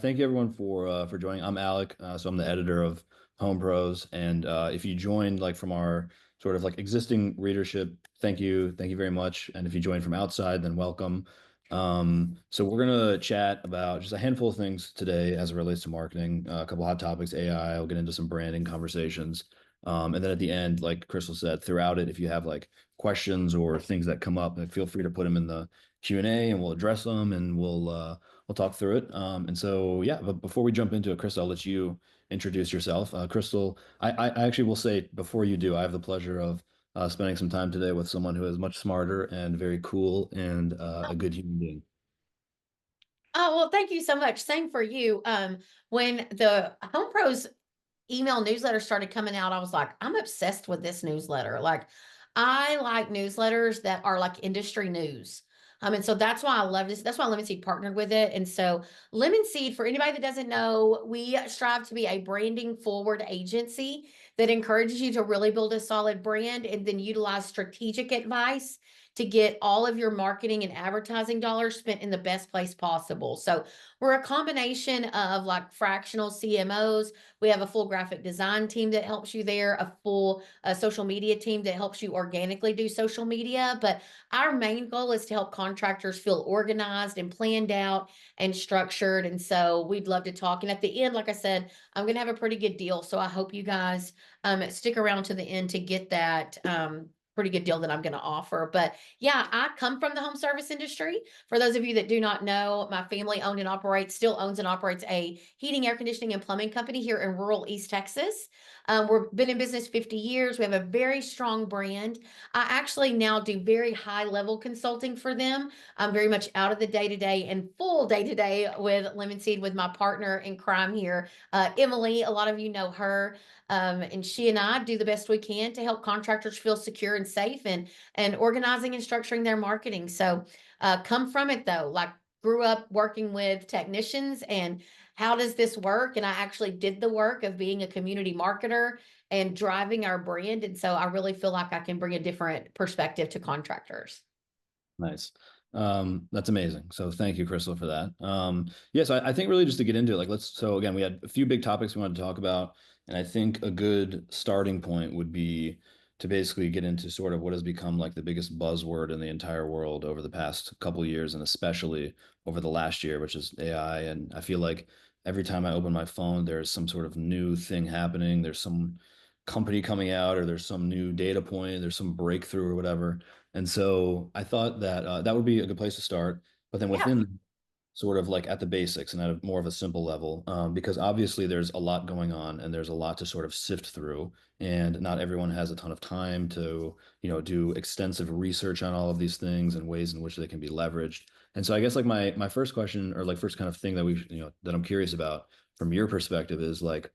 thank you everyone for joining. I'm Alec, so I'm the editor of Homepros, and if you joined like from our sort of like existing readership, thank you very much. And if you joined from outside, then welcome. So we're gonna chat about just a handful of things today as it relates to marketing, a couple hot topics, AI. I'll get into some branding conversations, and then at the end, like Crystal said, throughout it, if you have like questions or things that come up, then feel free to put them in the Q&A, and we'll address them, and we'll talk through it. And so, yeah, but before we jump into it, Crystal, I'll let you introduce yourself. Crystal, I actually will say before you do, I have the pleasure of spending some time today with someone who is much smarter and very cool and a good human being. Oh, well, thank you so much. Same for you. When the Home Pros email newsletter started coming out, I was like, I'm obsessed with this newsletter. Like, I like newsletters that are like industry news. And so that's why I love this. That's why Lemon Seed partnered with it. And so, Lemon Seed, for anybody that doesn't know, we strive to be a branding forward agency that encourages you to really build a solid brand and then utilize strategic advice to get all of your marketing and advertising dollars spent in the best place possible. So, we're a combination of like fractional CMOs. We have a full graphic design team that helps you there, a full social media team that helps you organically do social media. But our main goal is to help contractors feel organized and planned out and structured. And so we'd love to talk. And at the end, like I said, I'm going to have a pretty good deal. So I hope you guys stick around to the end to get that. Pretty good deal that I'm going to offer. But yeah, I come from the home service industry. For those of you that do not know, my family still owns and operates a heating, air conditioning, and plumbing company here in rural East Texas. We've been in business 50 years. We have a very strong brand. I actually now do very high level consulting for them. I'm very much out of the day to day and full day to day with Lemon Seed with my partner in crime here, Emily. A lot of you know her. And she and I do the best we can to help contractors feel secure and safe and organizing and structuring their marketing. So come from it though, like grew up working with technicians and how does this work? And I actually did the work of being a community marketer and driving our brand. And so I really feel like I can bring a different perspective to contractors. Nice. That's amazing. So thank you, Crystal, for that. Yes, I think really just to get into it, like so again, we had a few big topics we wanted to talk about, and I think a good starting point would be to basically get into sort of what has become like the biggest buzzword in the entire world over the past couple of years, and especially over the last year, which is AI. And I feel like every time I open my phone, there's some sort of new thing happening. There's some company coming out, or there's some new data point, there's some breakthrough or whatever. And so I thought that that would be a good place to start. But then Yeah. within sort of like at the basics and at a more of a simple level, because obviously there's a lot going on and there's a lot to sort of sift through, and not everyone has a ton of time to, do extensive research on all of these things and ways in which they can be leveraged. And so I guess like my first question, or like first kind of thing that that I'm curious about from your perspective is like,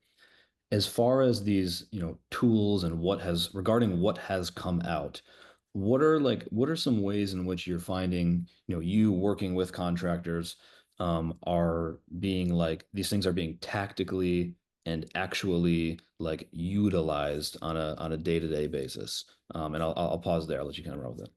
as far as these, tools and regarding what has come out, what are some ways in which you're finding, you working with contractors, are being like these things are being tactically and actually like utilized on a day-to-day basis. And I'll pause there. I'll let you kind of roll with it.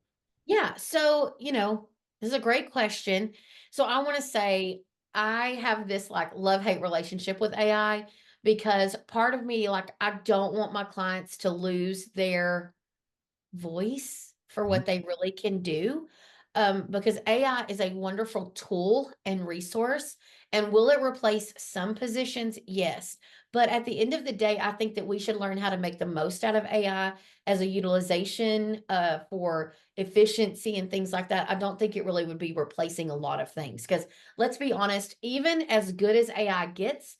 Yeah. So, this is a great question. So I want to say I have this like love-hate relationship with AI because part of me, like, I don't want my clients to lose their voice for Mhm. what they really can do. Because AI is a wonderful tool and resource. And will it replace some positions? Yes. But at the end of the day, I think that we should learn how to make the most out of AI as a utilization for efficiency and things like that. I don't think it really would be replacing a lot of things. Because let's be honest, even as good as AI gets,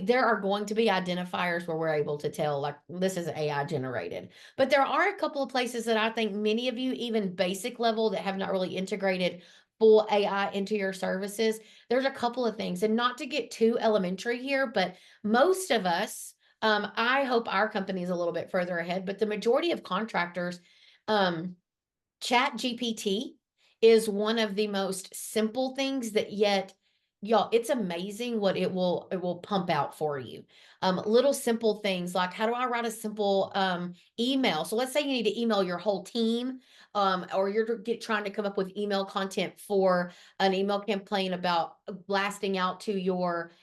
there are going to be identifiers where we're able to tell, like, this is AI generated. But there are a couple of places that I think many of you, even basic level, that have not really integrated full AI into your services. There's a couple of things, and not to get too elementary here, but most of us, I hope our company is a little bit further ahead, but the majority of contractors, um, Chat GPT is one of the most simple things that yet Y'all, it's amazing what it will pump out for you. Little simple things like, how do I write a simple email? So let's say you need to email your whole team, or you're trying to come up with email content for an email campaign about blasting out to your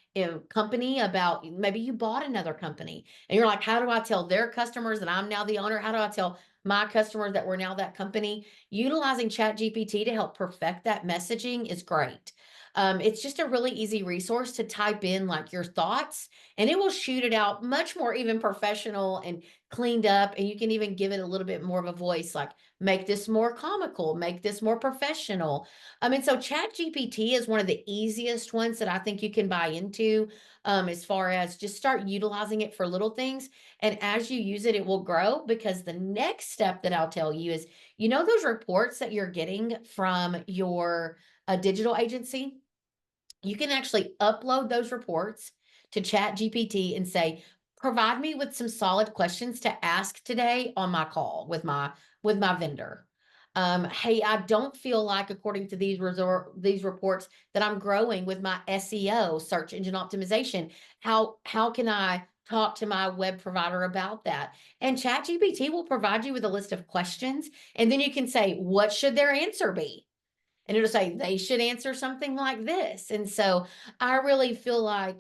company about maybe you bought another company and you're like, how do I tell their customers that I'm now the owner? How do I tell my customers that we're now that company? Utilizing Chat GPT to help perfect that messaging is great. It's just a really easy resource to type in like your thoughts, and it will shoot it out much more even professional and cleaned up. And you can even give it a little bit more of a voice, like make this more comical, make this more professional. And so Chat GPT is one of the easiest ones that I think you can buy into, as far as just start utilizing it for little things. And as you use it, it will grow, because the next step that I'll tell you is, those reports that you're getting from your digital agency, you can actually upload those reports to Chat GPT and say, provide me with some solid questions to ask today on my call with my vendor. Hey, I don't feel like, according to these reports, that I'm growing with my SEO, search engine optimization. How can I talk to my web provider about that? And ChatGPT will provide you with a list of questions, and then you can say, what should their answer be? And it'll say they should answer something like this. And so I really feel like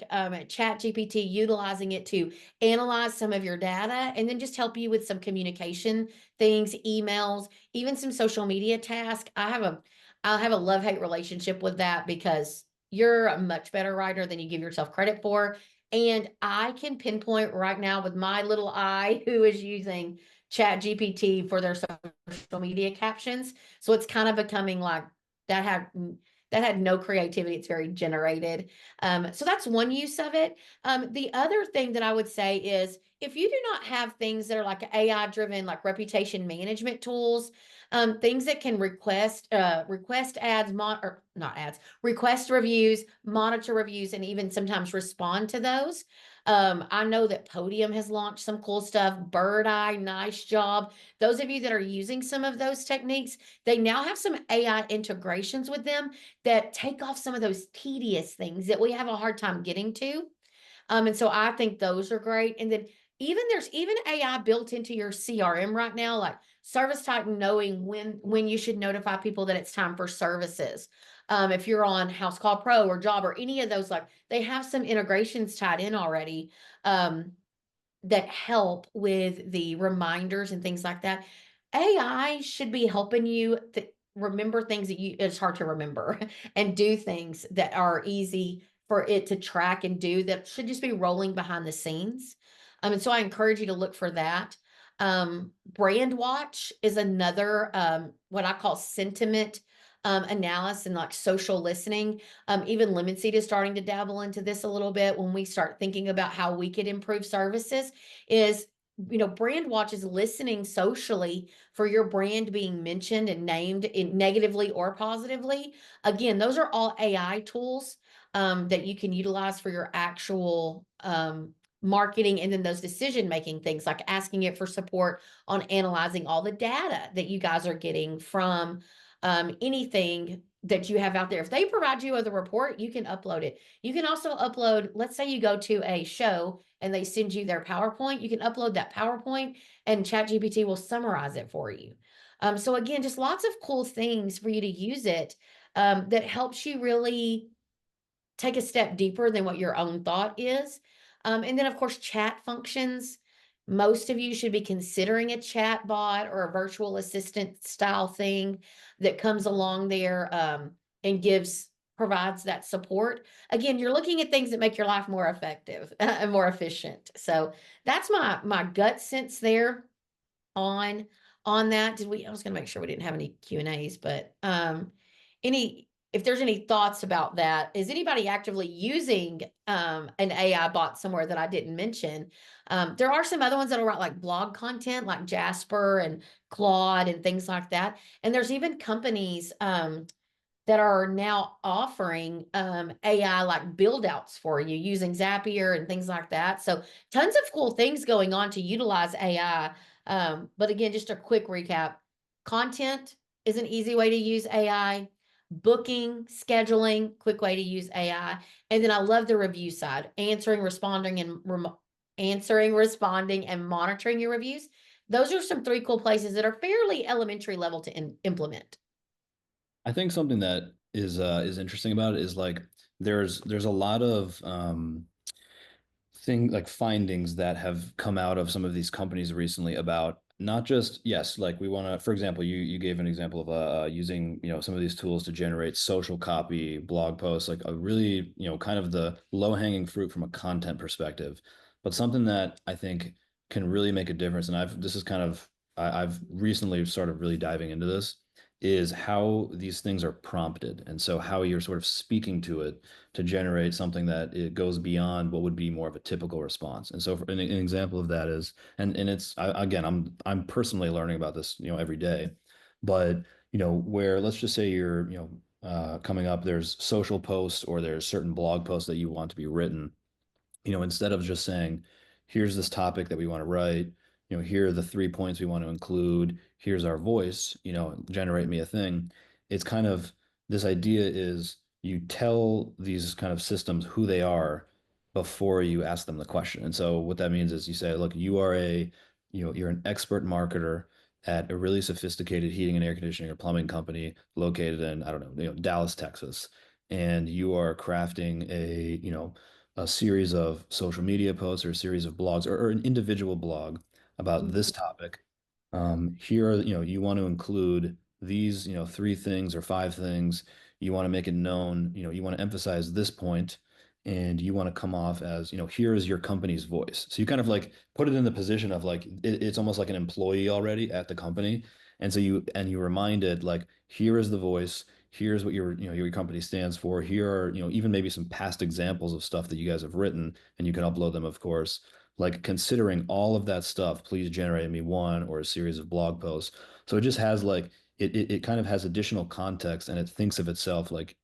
Chat GPT, utilizing it to analyze some of your data and then just help you with some communication things, emails, even some social media tasks. I have a love-hate relationship with that, because you're a much better writer than you give yourself credit for. And I can pinpoint right now with my little eye who is using Chat GPT for their social media captions. So it's kind of becoming like that had that had no creativity. It's very generated. So that's one use of it. The other thing that I would say is, if you do not have things that are like AI driven, like reputation management tools, things that can request ads, or not ads, request reviews, monitor reviews, and even sometimes respond to those. I know that Podium has launched some cool stuff. Bird Eye, nice job. Those of you that are using some of those techniques, they now have some AI integrations with them that take off some of those tedious things that we have a hard time getting to. And so I think those are great. And then there's even AI built into your CRM right now, like Service Titan knowing when you should notify people that it's time for services. If you're on House Call Pro or Job or any of those, like they have some integrations tied in already. That help with the reminders and things like that. AI should be helping you to remember things that it's hard to remember and do things that are easy for it to track and do, that should just be rolling behind the scenes. And so I encourage you to look for that. Brand Watch is another, what I call sentiment analysis and like social listening. Even Lemon Seed is starting to dabble into this a little bit when we start thinking about how we could improve services. Is, Brand Watch is listening socially for your brand being mentioned and named in negatively or positively. Again, those are all AI tools that you can utilize for your actual marketing, and then those decision making things, like asking it for support on analyzing all the data that you guys are getting from anything that you have out there. If they provide you with a report, you can upload it. You can also upload, let's say you go to a show and they send you their PowerPoint, you can upload that PowerPoint and ChatGPT will summarize it for you. So again, just lots of cool things for you to use it, that helps you really take a step deeper than what your own thought is. And then, of course, chat functions. Most of you should be considering a chat bot or a virtual assistant style thing that comes along there, and provides that support. Again, you're looking at things that make your life more effective and more efficient. So that's my gut sense there on that. I was going to make sure we didn't have any Q&As, but any if there's any thoughts about that. Is anybody actively using an AI bot somewhere that I didn't mention? There are some other ones that'll write like blog content, like Jasper and Claude and things like that. And there's even companies that are now offering AI like build outs for you using Zapier and things like that. So tons of cool things going on to utilize AI. But again, just a quick recap: content is an easy way to use AI. booking, scheduling, quick way to use AI. And then I love the review side, answering, responding, and monitoring your reviews. Those are some three cool places that are fairly elementary level to implement. I think something that is interesting about it is like there's a lot of thing like findings that have come out of some of these companies recently about not just yes like we want to, for example, you gave an example of using some of these tools to generate social copy, blog posts, like a really kind of the low hanging fruit from a content perspective, but something that I think can really make a difference, and I've this is kind of I've recently started really diving into this, is how these things are prompted, and so how you're sort of speaking to it to generate something that it goes beyond what would be more of a typical response. And so for an example of that is, and it's again, I'm personally learning about this, every day, but where let's just say you're, coming up, there's social posts or there's certain blog posts that you want to be written, instead of just saying, here's this topic that we want to write, here are the 3 points we want to include, here's our voice, generate me a thing. It's kind of this idea is you tell these kind of systems who they are before you ask them the question. And so what that means is you say, look, you're an expert marketer at a really sophisticated heating and air conditioning or plumbing company located in, I don't know, Dallas, Texas. And you are crafting a series of social media posts or a series of blogs or an individual blog about this topic. Here are, you want to include these, three things or five things. You want to make it known, you want to emphasize this point, and you want to come off as, here is your company's voice. So you kind of like put it in the position of like it's almost like an employee already at the company. And so you remind it like, here is the voice, here's what your company stands for. Here are, even maybe some past examples of stuff that you guys have written, and you can upload them, of course. Like considering all of that stuff, please generate me one or a series of blog posts. So it just has like it kind of has additional context, and it thinks of itself like,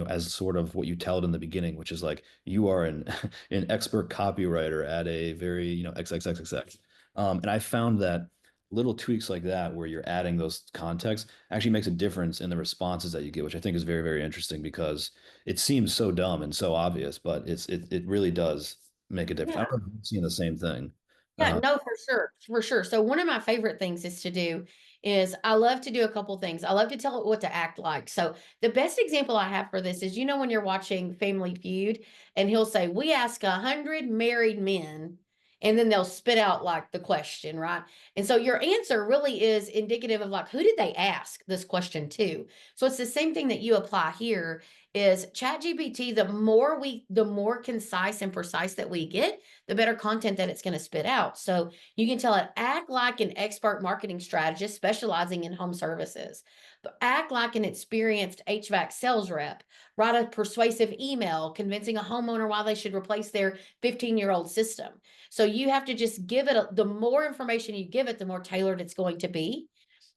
as sort of what you tell it in the beginning, which is like you are an an expert copywriter at a very, XXXXX. And I found that little tweaks like that, where you're adding those contexts, actually makes a difference in the responses that you get, which I think is very, very interesting because it seems so dumb and so obvious, but it really does make a difference. I Yeah. don't know if you've seen the same thing. Yeah, Uh, no, for sure, for sure. So one of my favorite things is to do is I love to do a couple things. I love to tell it what to act like. So the best example I have for this is, when you're watching Family Feud and he'll say, we ask 100 married men, and then they'll spit out like the question, right? And so your answer really is indicative of like, who did they ask this question to? So it's the same thing that you apply here is ChatGPT, the more concise and precise that we get, the better content that it's going to spit out. So you can tell it, act like an expert marketing strategist specializing in home services, but act like an experienced HVAC sales rep, write a persuasive email convincing a homeowner why they should replace their 15-year-old system. So you have to just give it, the more information you give it, the more tailored it's going to be.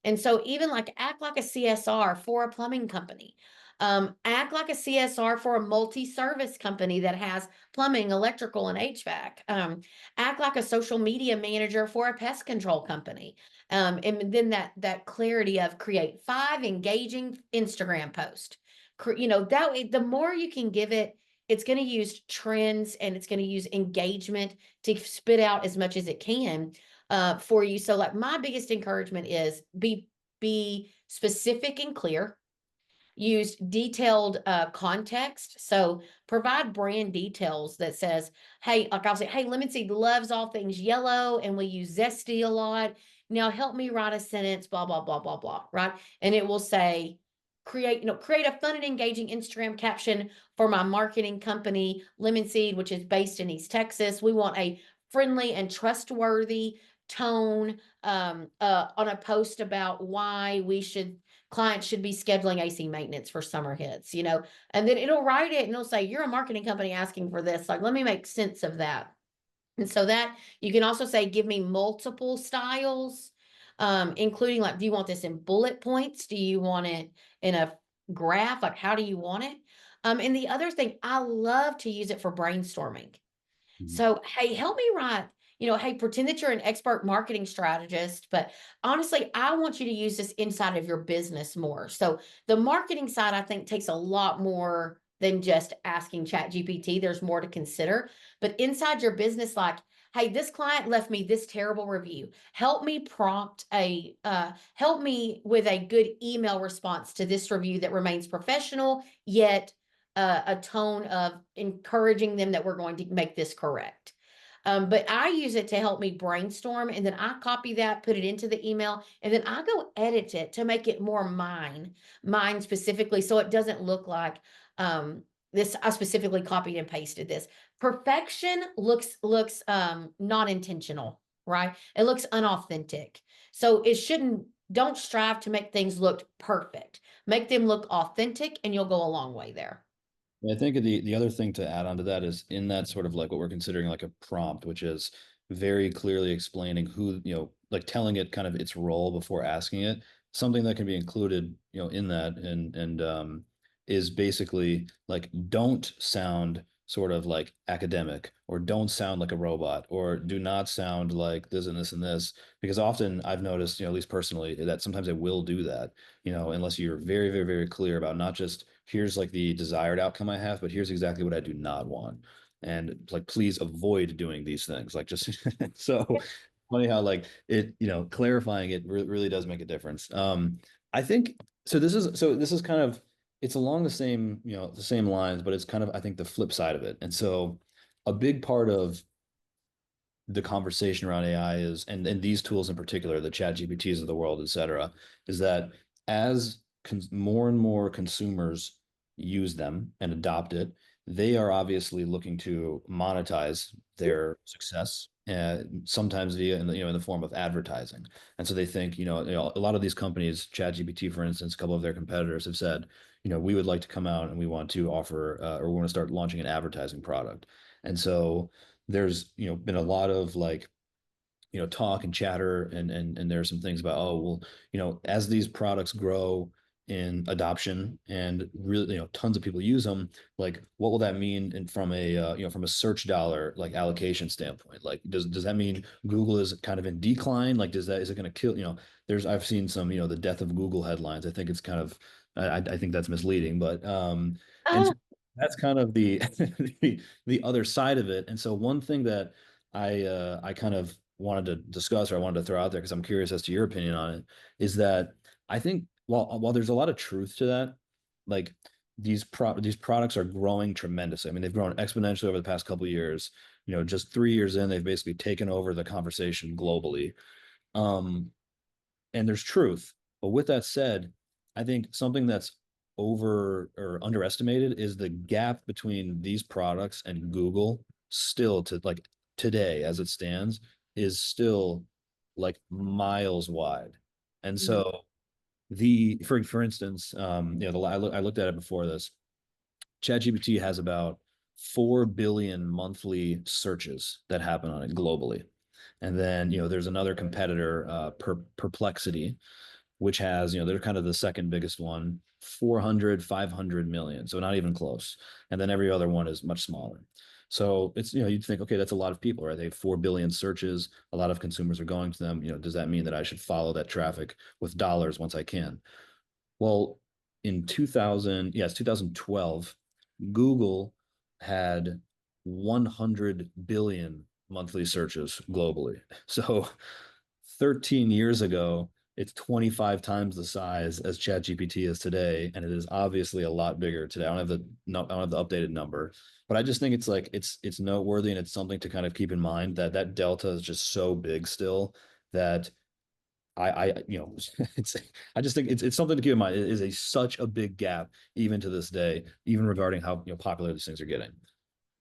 And so even like act like a CSR for a plumbing company. Act like a CSR for a multi-service company that has plumbing, electrical, and HVAC. Act like a social media manager for a pest control company. And then that clarity of create 5 engaging Instagram posts. That way, the more you can give it, it's going to use trends and it's going to use engagement to spit out as much as it can for you. So, like my biggest encouragement is be specific and clear. Use detailed context. So provide brand details that says, hey, like I'll say, hey, Lemon Seed loves all things yellow and we use zesty a lot. Now help me write a sentence, blah, blah, blah, blah, blah, right? And it will say, create a fun and engaging Instagram caption for my marketing company, Lemon Seed, which is based in East Texas. We want a friendly and trustworthy tone on a post about why clients should be scheduling AC maintenance for summer hits, and then it'll write it and it'll say, you're a marketing company asking for this. Like, let me make sense of that. And so that you can also say, give me multiple styles, including like, do you want this in bullet points? Do you want it in a graph? Like, how do you want it? And the other thing, I love to use it for brainstorming. mhm. So, hey, help me write, hey, pretend that you're an expert marketing strategist, but honestly, I want you to use this inside of your business more. So the marketing side, I think, takes a lot more than just asking ChatGPT. There's more to consider. But inside your business, like, hey, this client left me this terrible review. Help me with a good email response to this review that remains professional, yet a tone of encouraging them that we're going to make this correct. But I use it to help me brainstorm, and then I copy that, put it into the email, and then I go edit it to make it more mine specifically, so it doesn't look like this. I specifically copied and pasted this. Perfection looks not intentional, right? It looks unauthentic. So it shouldn't. Don't strive to make things look perfect. Make them look authentic, and you'll go a long way there. I think the other thing to add on to that is in that sort of like what we're considering like a prompt, which is very clearly explaining who, like telling it kind of its role before asking it, something that can be included, in that and is basically like don't sound sort of like academic or don't sound like a robot or do not sound like this and this and this because often I've noticed, at least personally, that sometimes I will do that, unless you're very, very, very clear about not just here's like the desired outcome I have, but here's exactly what I do not want. And like, please avoid doing these things. Like just so funny how like it, clarifying it really does make a difference. I think so this is kind of it's along the same lines, but it's kind of I think the flip side of it. And so a big part of the conversation around AI is, and these tools in particular, the chat GPTs of the world, et cetera, is that as more and more consumers use them and adopt it, they are obviously looking to monetize their success, sometimes via in the form of advertising. And so they think, a lot of these companies, ChatGPT, for instance, a couple of their competitors have said, we would like to come out and we want to offer, or we want to start launching an advertising product. And so there's been a lot of like talk and chatter and there are some things about, oh well, as these products grow in adoption and really tons of people use them, like what will that mean from a from a search dollar like allocation standpoint? Like does that mean Google is kind of in decline? Like is it going to kill, there's I've seen some the death of Google headlines. I think it's kind of I think that's misleading, but and Oh, so that's kind of the the other side of it. And so one thing that I kind of wanted to discuss or I wanted to throw out there because I'm curious as to your opinion on it is that I think while there's a lot of truth to that, like these products are growing tremendously. I mean, they've grown exponentially over the past couple of years. Just 3 years in, they've basically taken over the conversation globally. Um, and there's truth. But with that said, I think something that's over or underestimated is the gap between these products and Google still to like today as it stands is still like miles wide. And mhm. so for instance, I looked at it before this. ChatGPT has about 4 billion monthly searches that happen on it globally. And then, there's another competitor, Perplexity, which has, they're kind of the second biggest one, 400, 500 million. So not even close. And then every other one is much smaller. So it's, you'd think, okay, that's a lot of people, right? They have 4 billion searches. A lot of consumers are going to them. Does that mean that I should follow that traffic with dollars once I can? Well, in 2012, Google had 100 billion monthly searches globally. So 13 years ago, it's 25 times the size as ChatGPT is today, and it is obviously a lot bigger today. I don't have the updated number, but I just think it's like it's noteworthy and it's something to kind of keep in mind that that delta is just so big still that it's I just think it's something to keep in mind. It is such a big gap even to this day, even regarding how popular these things are getting.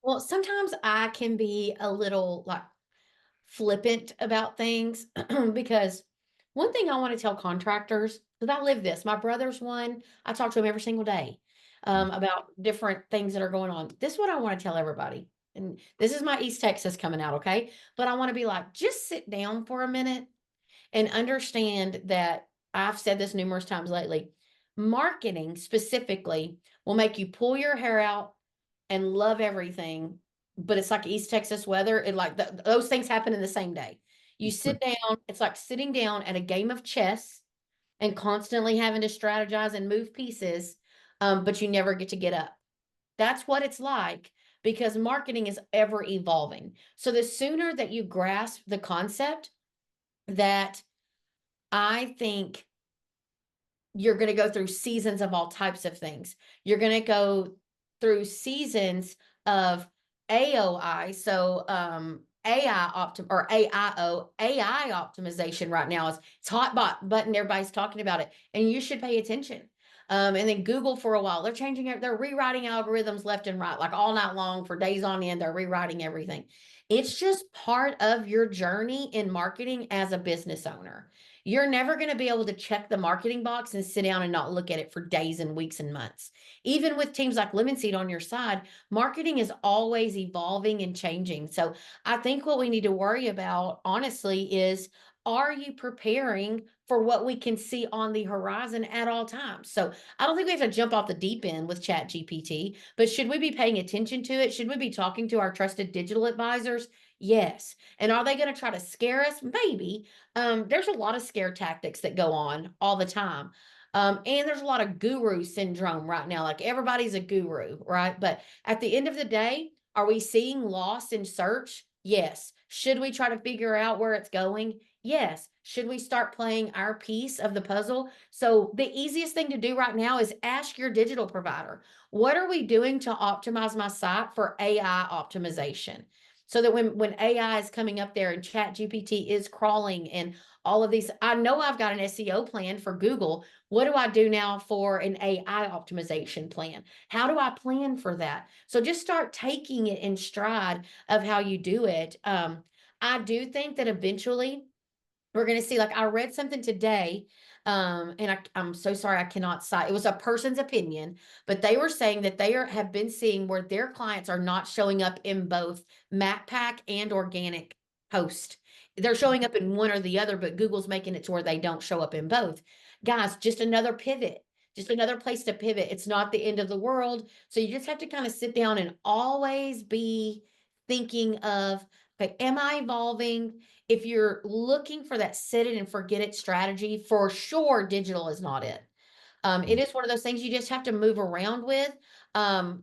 Well, sometimes I can be a little like flippant about things because one thing I want to tell contractors, because I live this, my brother's one, I talk to him every single day about different things that are going on. This is what I want to tell everybody. And this is my East Texas coming out, okay? But I want to be like, just sit down for a minute and understand that I've said this numerous times lately. Marketing specifically will make you pull your hair out and love everything but it's like East Texas weather. It like those things happen in the same day. You sit down, it's like sitting down at a game of chess and constantly having to strategize and move pieces, but you never get to get up. That's what it's like because marketing is ever evolving. So the sooner that you grasp the concept that I think you're going to go through seasons of all types of things. You're going to go through seasons of AOI. So AI optimization right now is it's hot button. Everybody's talking about it, and you should pay attention. And then Google for a while, they're changing it, they're rewriting algorithms left and right, like all night long for days on end, they're rewriting everything. It's just part of your journey in marketing as a business owner. You're never going to be able to check the marketing box and sit down and not look at it for days and weeks and months. Even with teams like Lemon Seed on your side, marketing is always evolving and changing. So I think what we need to worry about, honestly, is are you preparing for what we can see on the horizon at all times? So I don't think we have to jump off the deep end with Chat GPT, but should we be paying attention to it? Should we be talking to our trusted digital advisors? Yes. And are they going to try to scare us? Maybe. There's a lot of scare tactics that go on all the time. And there's a lot of guru syndrome right now. Like everybody's a guru, right? But at the end of the day, are we seeing loss in search? Yes. Should we try to figure out where it's going? Yes. Should we start playing our piece of the puzzle? So the easiest thing to do right now is ask your digital provider, what are we doing to optimize my site for AI optimization? So that when AI is coming up there and Chat GPT is crawling and all of these, I know I've got an SEO plan for Google. What do I do now for an AI optimization plan? How do I plan for that? So just start taking it in stride of how you do it. I do think that eventually we're going to see, like I read something today, and I'm so sorry I cannot cite. It was a person's opinion, but they were saying that they have been seeing where their clients are not showing up in both MacPack and organic post. They're showing up in one or the other, but Google's making it to where they don't show up in both. Guys, just another pivot, just another place to pivot. It's not the end of the world. So you just have to kind of sit down and always be thinking of, okay, am I evolving? If you're looking for that set it and forget it strategy, for sure, digital is not it. It is one of those things you just have to move around with.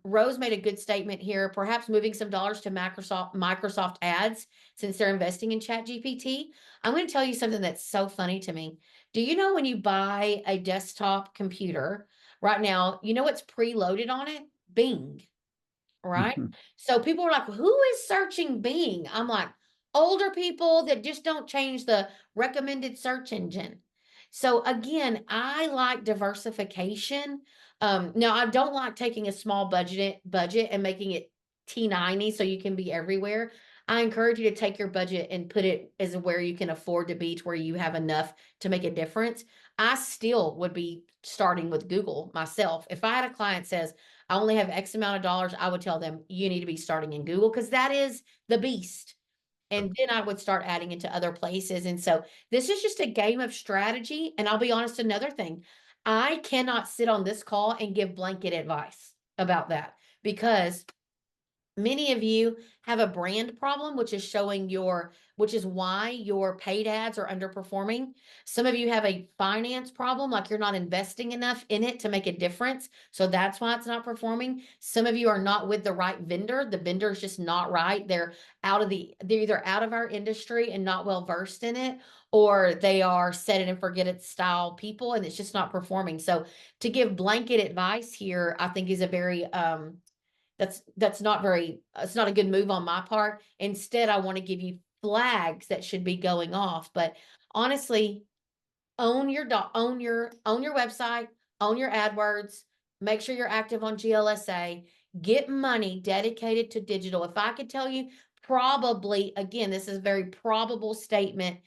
Rose made a good statement here, perhaps moving some dollars to Microsoft ads since they're investing in Chat GPT. I'm going to tell you something that's so funny to me. Do you know when you buy a desktop computer right now, you know what's preloaded on it? Bing. Right? So people are like, who is searching Bing? I'm like, older people that just don't change the recommended search engine. So again, I like diversification. Now I don't like taking a small budget and making it T90 so you can be everywhere. I encourage you to take your budget and put it as where you can afford to be to where you have enough to make a difference. I still would be starting with Google myself. If I had a client says, I only have X amount of dollars, I would tell them you need to be starting in Google because that is the beast. And then I would start adding into other places. And so this is just a game of strategy. And I'll be honest, another thing, I cannot sit on this call and give blanket advice about that because many of you have a brand problem, which is which is why your paid ads are underperforming. Some of you have a finance problem, like you're not investing enough in it to make a difference. So that's why it's not performing. Some of you are not with the right vendor. The vendor is just not right. They're either out of our industry and not well versed in it, or they are set it and forget it style people, and it's just not performing. So to give blanket advice here, I think is a very, that's not very, it's not a good move on my part. Instead, I want to give you flags that should be going off. But honestly, own your website, own your AdWords, make sure you're active on GLSA, get money dedicated to digital. If I could tell you, probably, again, this is a very probable statement,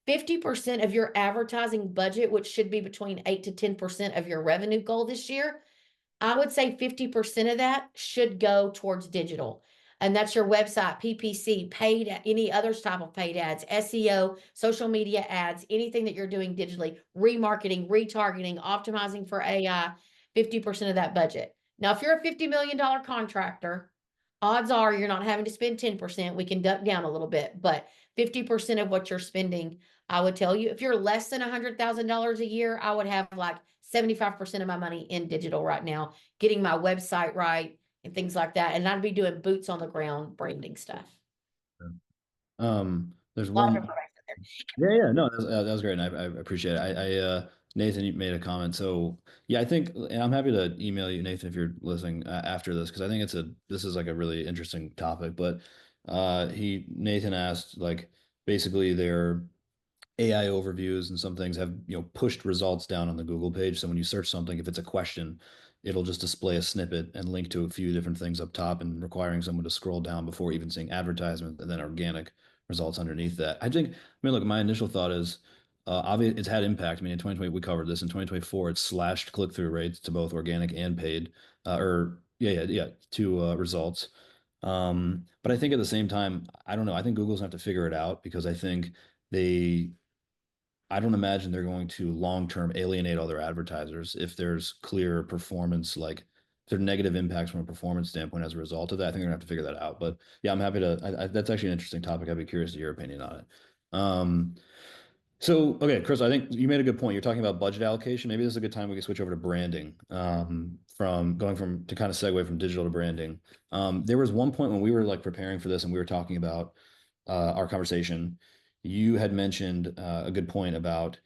50% of your advertising budget, which should be between 8 to 10% of your revenue goal this year, I would say 50% of that should go towards digital. And that's your website, PPC, paid, any other type of paid ads, SEO, social media ads, anything that you're doing digitally, remarketing, retargeting, optimizing for AI, 50% of that budget. Now, if you're a $50 million contractor, odds are you're not having to spend 10%. We can duck down a little bit, but 50% of what you're spending, I would tell you, if you're less than $100,000 a year, I would have like 75% of my money in digital right now, getting my website right and things like that. And I'd be doing boots on the ground branding stuff. There's A lot of one. information there. Yeah, no, that was great, and I appreciate it. Nathan, you made a comment, so yeah, I think, and I'm happy to email you, Nathan, if you're listening after this, because I think this is like a really interesting topic. But Nathan asked, like, basically their AI overviews and some things have, pushed results down on the Google page. So when you search something, if it's a question, it'll just display a snippet and link to a few different things up top and requiring someone to scroll down before even seeing advertisement and then organic results underneath that. Look, my initial thought is obviously it's had impact. I mean, in 2020, we covered this. In 2024, it slashed click-through rates to both organic and paid, to results. But I think at the same time, I don't know. I think Google's gonna have to figure it out because they I don't imagine they're going to long term alienate all their advertisers if there's clear performance, like if there are negative impacts from a performance standpoint as a result of that. I think they're gonna have to figure that out. But yeah, I'm happy to. That's actually an interesting topic. I'd be curious to your opinion on it. Um, okay, Chris, I think you made a good point. You're talking about budget allocation. Maybe this is a good time we can switch over to branding. From going from to kind of segue from digital to branding. There was one point when we were like preparing for this and we were talking about our conversation. You had mentioned a good point about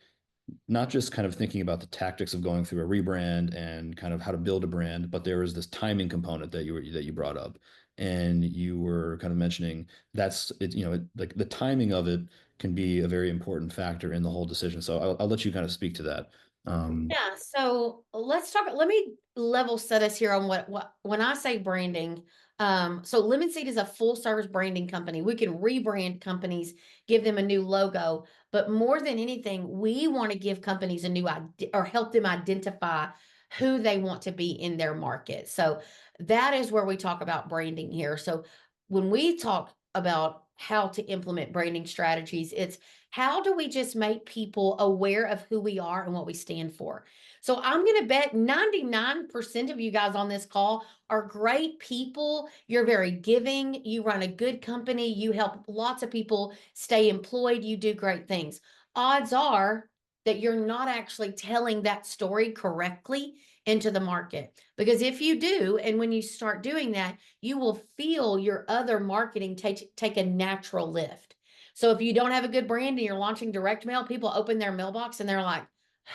not just kind of thinking about the tactics of going through a rebrand and kind of how to build a brand, but there was this timing component that you brought up, and you were kind of mentioning that's it. Like the timing of it can be a very important factor in the whole decision. So I'll let you kind of speak to that. Yeah, so let's talk. Let me level set us here on what when I say branding. So Lemon Seed is a full service branding company. We can rebrand companies, give them a new logo, but more than anything, we want to give companies a new idea or help them identify who they want to be in their market. So that is where we talk about branding here. So when we talk about how to implement branding strategies, it's how do we just make people aware of who we are and what we stand for? So I'm going to bet 99% of you guys on this call are great people. You're very giving. You run a good company. You help lots of people stay employed. You do great things. Odds are that you're not actually telling that story correctly into the market. Because if you do, and when you start doing that, you will feel your other marketing take a natural lift. So if you don't have a good brand and you're launching direct mail, people open their mailbox and they're like,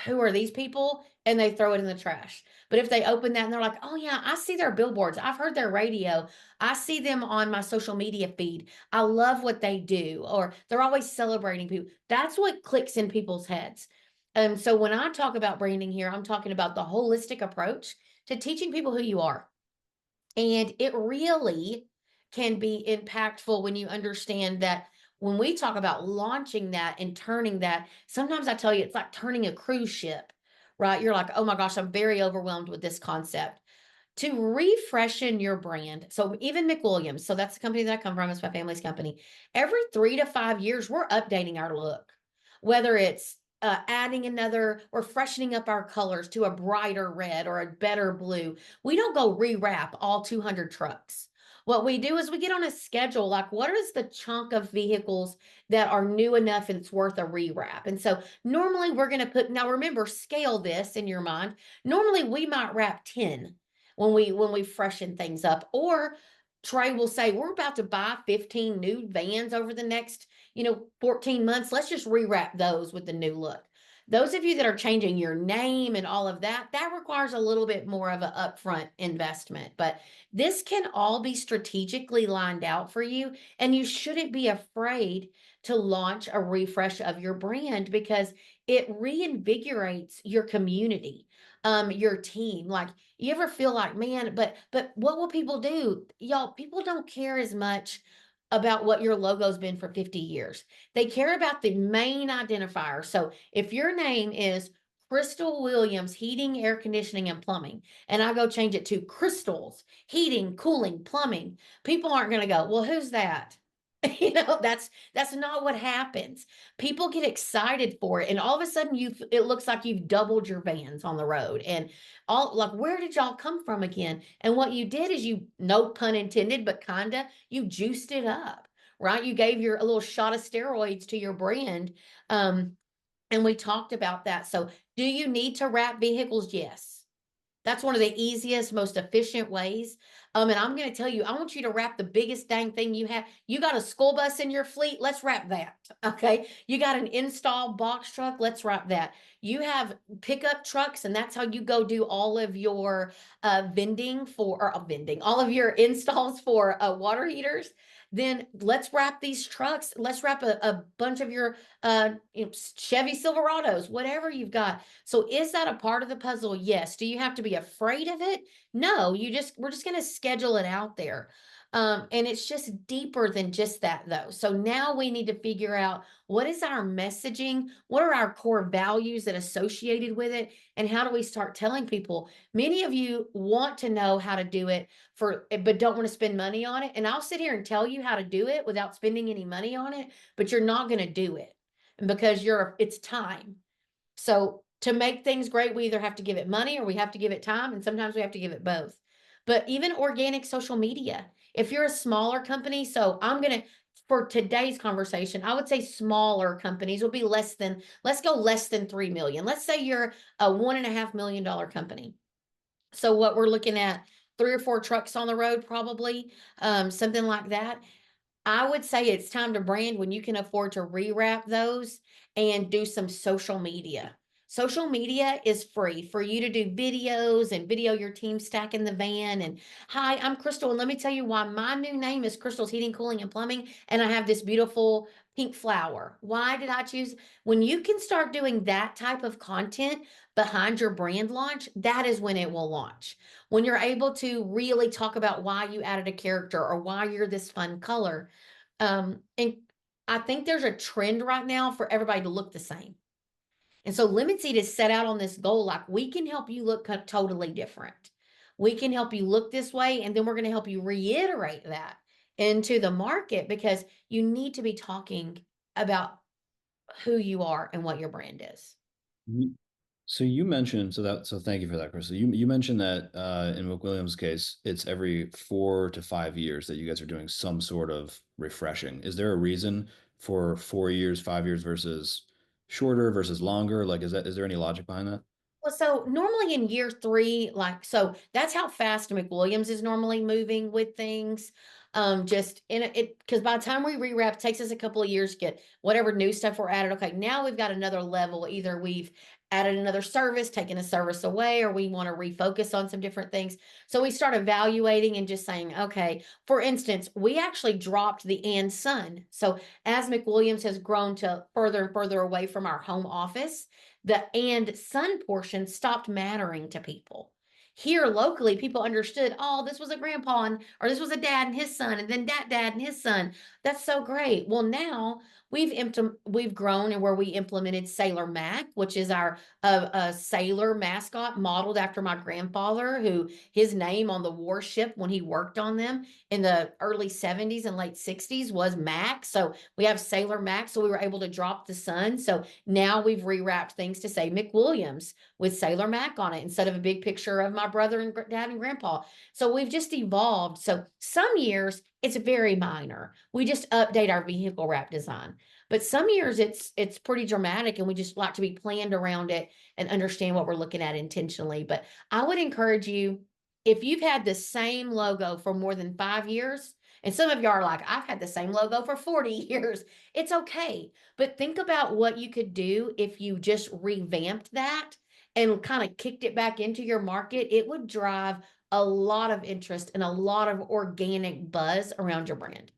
who are these people? And they throw it in the trash. But if they open that and they're like, oh, yeah, I see their billboards. I've heard their radio. I see them on my social media feed. I love what they do. Or they're always celebrating people. That's what clicks in people's heads. And so when I talk about branding here, I'm talking about the holistic approach to teaching people who you are. And it really can be impactful when you understand that when we talk about launching that and turning that, sometimes I tell you it's like turning a cruise ship, right? You're like, oh my gosh, I'm very overwhelmed with this concept. To refreshen your brand. So even McWilliams, so that's the company that I come from, it's my family's company. Every 3 to 5 years, we're updating our look, whether it's adding another or freshening up our colors to a brighter red or a better blue. We don't go rewrap all 200 trucks. What we do is we get on a schedule, like what is the chunk of vehicles that are new enough and it's worth a rewrap. And so normally we're going to put, now remember, scale this in your mind. Normally we might wrap 10 when we freshen things up. Or Trey will say, we're about to buy 15 new vans over the next 14 months. Let's just rewrap those with the new look. Those of you that are changing your name and all of that, that requires a little bit more of an upfront investment. But this can all be strategically lined out for you. And you shouldn't be afraid to launch a refresh of your brand because it reinvigorates your community, your team. Like, you ever feel like, man, but what will people do? Y'all, people don't care as much about what your logo's been for 50 years. They care about the main identifier. So if your name is Crystal Williams Heating, Air Conditioning, and Plumbing, and I go change it to Crystals Heating, Cooling, Plumbing, people aren't going to go, well, who's that? That's not what happens. People get excited for it, and all of a sudden it looks like you've doubled your vans on the road, and all like, where did y'all come from again? And what you did is you, no pun intended, but kinda, you juiced it up, right? You gave your a little shot of steroids to your brand. And we talked about that. So, do you need to wrap vehicles? Yes. That's one of the easiest, most efficient ways. And I'm going to tell you, I want you to wrap the biggest dang thing you have. You got a school bus in your fleet? Let's wrap that. Okay. You got an install box truck? Let's wrap that. You have pickup trucks, and that's how you go do all of your vending for, or vending, all of your installs for water heaters. Then let's wrap these trucks. Let's wrap a bunch of your Chevy Silverados, whatever you've got. So is that a part of the puzzle? Yes. Do you have to be afraid of it? No, we're just going to schedule it out there. And it's just deeper than just that though. So now we need to figure out, what is our messaging? What are our core values that associated with it? And how do we start telling people? Many of you want to know how to do it but don't want to spend money on it. And I'll sit here and tell you how to do it without spending any money on it, but you're not going to do it because it's time. So to make things great, we either have to give it money or we have to give it time, and sometimes we have to give it both. But even organic social media, if you're a smaller company, so for today's conversation, I would say smaller companies will be let's go less than 3 million. Let's say you're a $1.5 million company. So what we're looking at, 3 or 4 trucks on the road, probably, something like that. I would say it's time to brand when you can afford to rewrap those and do some social media. Social media is free for you to do videos and video your team stack in the van. And hi, I'm Crystal, and let me tell you why my new name is Crystal's Heating, Cooling, and Plumbing. And I have this beautiful pink flower. Why did I choose? When you can start doing that type of content behind your brand launch, that is when it will launch. When you're able to really talk about why you added a character or why you're this fun color. And I think there's a trend right now for everybody to look the same. And so Lemon Seed is set out on this goal, like, we can help you look totally different. We can help you look this way, and then we're going to help you reiterate that into the market, because you need to be talking about who you are and what your brand is. So you mentioned, so thank you for that, Chris. So you mentioned that in McWilliams' case, it's every 4 to 5 years that you guys are doing some sort of refreshing. Is there a reason for 4 years, 5 years versus shorter versus longer? Like, is there any logic behind that? Well, so normally in year 3, so that's how fast McWilliams is normally moving with things. Just in it, because by the time we rewrap, it takes us a couple of years to get whatever new stuff we're added. Okay, now we've got another level. Either we've added another service, taken a service away, or we want to refocus on some different things. So we start evaluating and just saying, okay, for instance, we actually dropped the and son. So as McWilliams has grown to further and further away from our home office, the and son portion stopped mattering to people. Here locally, people understood, oh, this was a grandpa or this was a dad and his son, and then that dad and his son. That's so great. Well, now we've grown, and where we implemented Sailor Mac, which is our a sailor mascot modeled after my grandfather, who his name on the warship when he worked on them in the early 70s and late 60s was Mac. So we have Sailor Mac. So we were able to drop the sun. So now we've rewrapped things to say McWilliams with Sailor Mac on it instead of a big picture of my brother and dad and grandpa. So we've just evolved. So some years it's very minor. We just update our vehicle wrap design. But some years it's pretty dramatic, and we just like to be planned around it and understand what we're looking at intentionally. But I would encourage you, if you've had the same logo for more than 5 years, and some of you are like, I've had the same logo for 40 years, it's okay. But think about what you could do if you just revamped that and kind of kicked it back into your market. It would drive a lot of interest and a lot of organic buzz around your brand.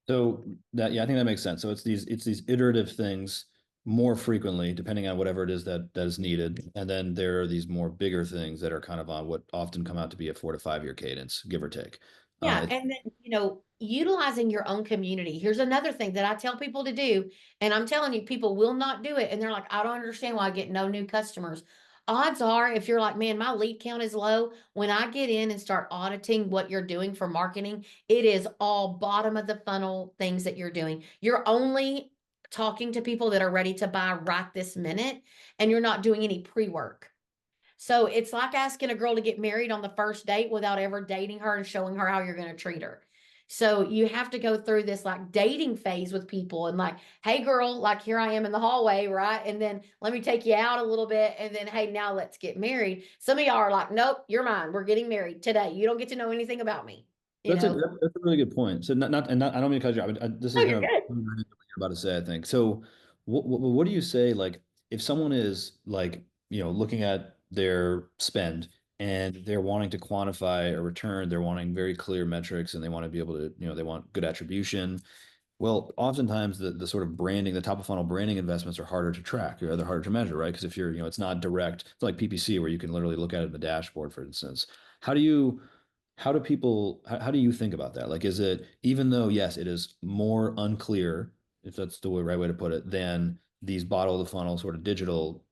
So that, yeah, I think that makes sense. So it's these iterative things more frequently, depending on whatever it is that is needed. And then there are these more bigger things that are kind of on what often come out to be a 4 to 5 year cadence, give or take. Yeah, and then, utilizing your own community. Here's another thing that I tell people to do, and I'm telling you, people will not do it, and they're like, "I don't understand why I get no new customers." odds are, if you're like, man, my lead count is low, when I get in and start auditing what you're doing for marketing, it is all bottom of the funnel things that you're doing. You're only talking to people that are ready to buy right this minute, and you're not doing any pre-work. So it's like asking a girl to get married on the first date without ever dating her and showing her how you're going to treat her. So you have to go through this like dating phase with people and like, hey girl, like here I am in the hallway, right? And then let me take you out a little bit. And then, hey, now let's get married. Some of y'all are like, nope, you're mine. We're getting married today. You don't get to know anything about me, you That's a know? that's a really good point. So I don't mean to cut you off. This Oh, is you're kind of good. what you're about to say, I think. So what do you say like if someone is like, looking at their spend and they're wanting to quantify a return, they're wanting very clear metrics and they want to be able to, they want good attribution. Well, oftentimes the sort of branding, the top of funnel branding investments are harder to track, or they're harder to measure, right? Because if you're, it's not direct, it's like PPC where you can literally look at it in the dashboard, for instance. How do you how do you think about that? Like, is it, even though, yes, it is more unclear, if that's the right way to put it, than these bottle of the funnel sort of digital,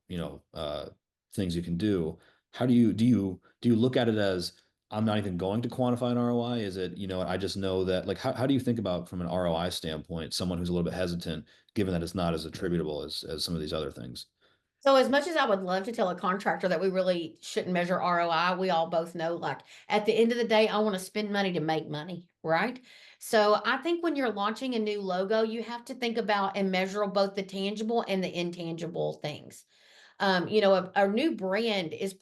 things you can do. How do you look at it as I'm not even going to quantify an ROI? Is it, I just know that, like, how do you think about from an ROI standpoint, someone who's a little bit hesitant, given that it's not as attributable as some of these other things? So as much as I would love to tell a contractor that we really shouldn't measure ROI, we all both know like at the end of the day, I want to spend money to make money, right? So I think when you're launching a new logo, you have to think about and measure both the tangible and the intangible things. A new brand is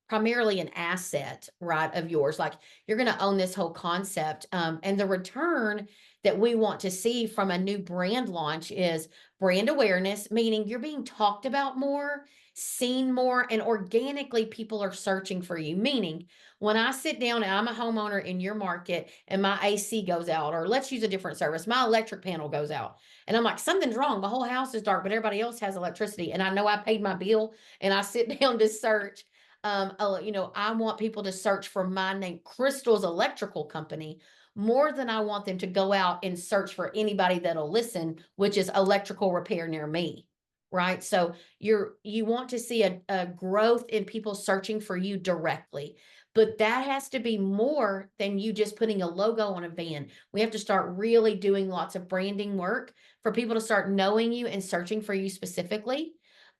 primarily an asset, right, of yours. Like you're going to own this whole concept. And the return that we want to see from a new brand launch is brand awareness, meaning you're being talked about more, seen more, and organically people are searching for you. Meaning, when I sit down and I'm a homeowner in your market and my AC goes out, or let's use a different service, my electric panel goes out, and I'm like, something's wrong. The whole house is dark, but everybody else has electricity. And I know I paid my bill and I sit down to search. I want people to search for my name, Crystal's Electrical Company, more than I want them to go out and search for anybody that'll listen, which is electrical repair near me. Right. So you want to see a growth in people searching for you directly. But that has to be more than you just putting a logo on a van. We have to start really doing lots of branding work for people to start knowing you and searching for you specifically.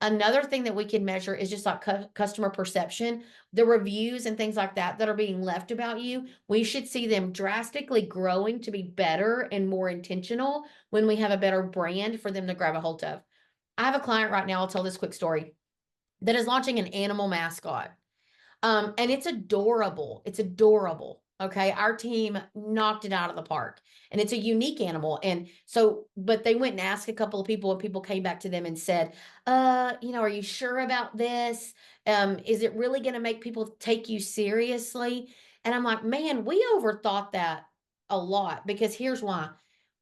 Another thing that we can measure is just like customer perception, the reviews and things like that that are being left about you. We should see them drastically growing to be better and more intentional when we have a better brand for them to grab a hold of. I have a client right now, I'll tell this quick story, that is launching an animal mascot. And it's adorable. It's adorable. Okay. Our team knocked it out of the park and it's a unique animal. And so, but they went and asked a couple of people and people came back to them and said, are you sure about this? Is it really going to make people take you seriously? And I'm like, man, we overthought that a lot because here's why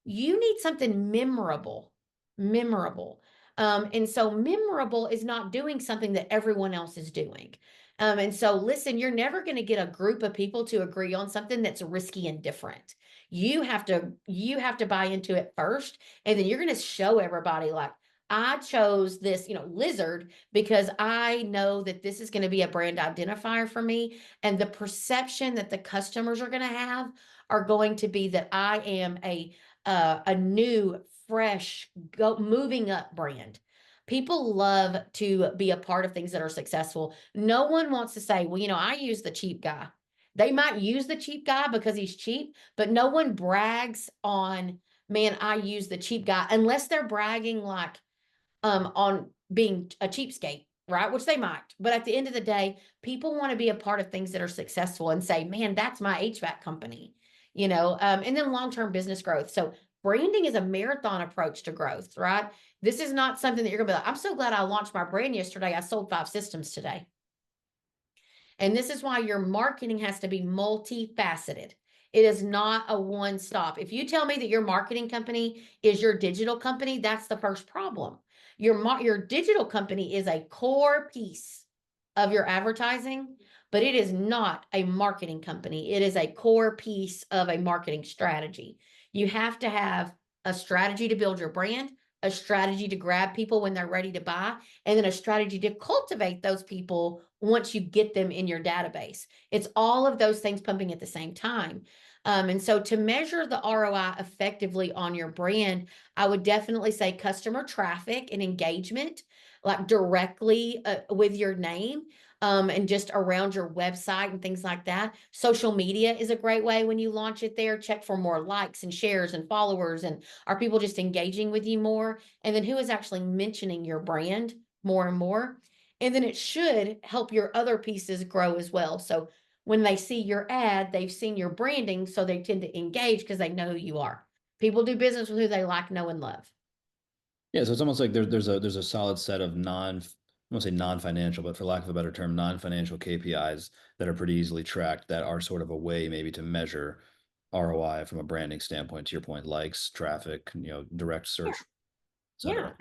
you need something memorable, memorable. And so memorable is not doing something that everyone else is doing. And so listen, you're never going to get a group of people to agree on something that's risky and different. You have to buy into it first, and then you're going to show everybody like I chose this, lizard because I know that this is going to be a brand identifier for me, and the perception that the customers are going to have are going to be that I am a new, fresh, moving up brand. People love to be a part of things that are successful. No one wants to say, well, I use the cheap guy. They might use the cheap guy because he's cheap, but no one brags on, man, I use the cheap guy unless they're bragging like on being a cheapskate, right? Which they might. But at the end of the day, people want to be a part of things that are successful and say, man, that's my HVAC company, and then long-term business growth. So branding is a marathon approach to growth, right? This is not something that you're gonna be like, I'm so glad I launched my brand yesterday. I sold 5 systems today. And this is why your marketing has to be multifaceted. It is not a one stop. If you tell me that your marketing company is your digital company, that's the first problem. Your digital company is a core piece of your advertising, but it is not a marketing company. It is a core piece of a marketing strategy. You have to have a strategy to build your brand, a strategy to grab people when they're ready to buy, and then a strategy to cultivate those people once you get them in your database. It's all of those things pumping at the same time. And so to measure the ROI effectively on your brand, I would definitely say customer traffic and engagement, like directly with your name, and just around your website and things like that. Social media is a great way when you launch it there. Check for more likes and shares and followers. And are people just engaging with you more? And then who is actually mentioning your brand more and more? And then it should help your other pieces grow as well. So when they see your ad, they've seen your branding, so they tend to engage because they know who you are. People do business with who they like, know, and love. Yeah, so it's almost like there's a solid set of I won't say non-financial, but for lack of a better term, non-financial KPIs that are pretty easily tracked that are sort of a way maybe to measure ROI from a branding standpoint, to your point, likes, traffic, direct Yeah. search, et Yeah. cetera.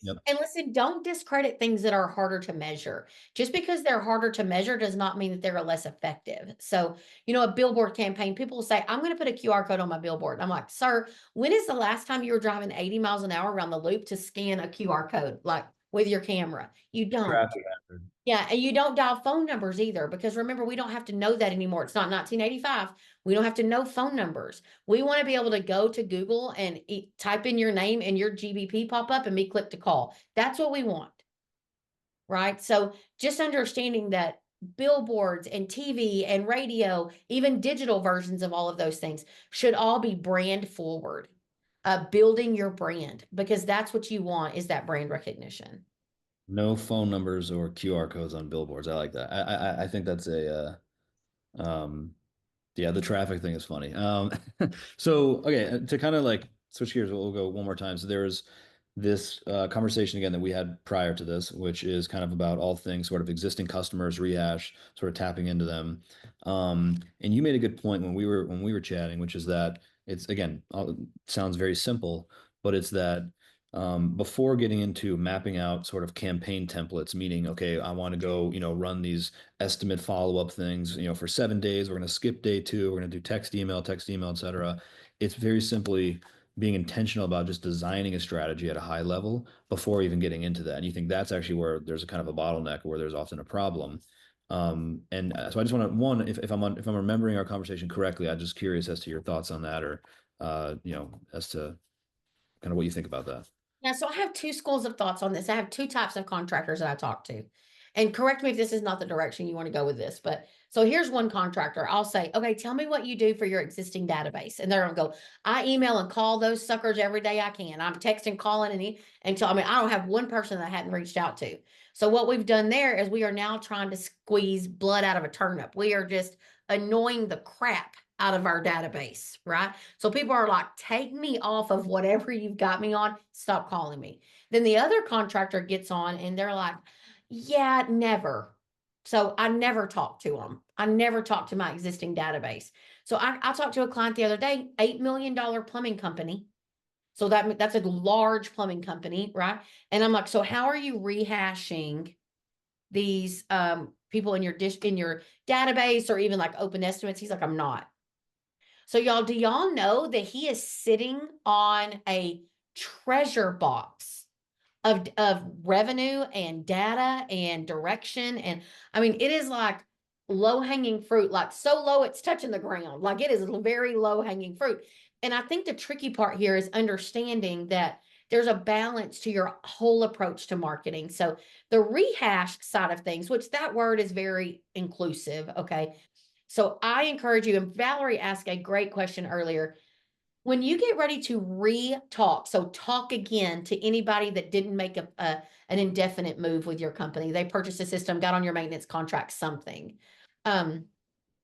Yep. And listen, don't discredit things that are harder to measure. Just because they're harder to measure does not mean that they're less effective. So, a billboard campaign, people will say, I'm going to put a QR code on my billboard. I'm like, sir, when is the last time you were driving 80 miles an hour around the loop to scan a QR code, like with your camera? You don't. Traffic hazard. Yeah, and you don't dial phone numbers either, because remember, we don't have to know that anymore. It's not 1985. We don't have to know phone numbers. We want to be able to go to Google and type in your name and your GBP pop up and me click to call. That's what we want, right? So just understanding that billboards and TV and radio, even digital versions of all of those things, should all be brand forward, building your brand, because that's what you want, is that brand recognition. No phone numbers or QR codes on billboards. I like that. I think that's yeah, the traffic thing is funny. So okay, to kind of like switch gears, we'll go one more time. So there's this conversation again that we had prior to this, which is kind of about all things sort of existing customers, rehash, sort of tapping into them. And you made a good point when we were chatting, which is that it's again sounds very simple, but it's that before getting into mapping out sort of campaign templates, meaning, okay, I want to go, run these estimate follow-up things, for 7 days. We're going to skip day two. We're going to do text, email, etc. It's very simply being intentional about just designing a strategy at a high level before even getting into that. And you think that's actually where there's a kind of a bottleneck, where there's often a problem. So I just want to, one, if I'm remembering our conversation correctly, I'm just curious as to your thoughts on that, or as to kind of what you think about that. Yeah, so I have two schools of thoughts on this. I have two types of contractors that I talk to. And correct me if this is not the direction you want to go with this. But so here's one contractor. I'll say, okay, tell me what you do for your existing database. And they're going to go, I email and call those suckers every day I can. I'm texting, calling, until, I don't have one person that I hadn't reached out to. So what we've done there is we are now trying to squeeze blood out of a turnip. We are just annoying the crap out of our database, right? So people are like, take me off of whatever you've got me on. Stop calling me. Then the other contractor gets on and they're like, yeah, never. So I never talk to them. I never talk to my existing database. So I talked to a client the other day, $8 million plumbing company. So that's a large plumbing company, right? And I'm like, so how are you rehashing these people in your database, or even like open estimates? He's like, I'm not. So y'all, do y'all know that he is sitting on a treasure box of revenue and data and direction? And it is like low hanging fruit, like so low it's touching the ground. Like it is very low hanging fruit. And I think the tricky part here is understanding that there's a balance to your whole approach to marketing. So the rehash side of things, which that word is very inclusive, okay? So I encourage you, and Valerie asked a great question earlier. When you get ready to re-talk, so talk again to anybody that didn't make an indefinite move with your company, they purchased a system, got on your maintenance contract, something. Um,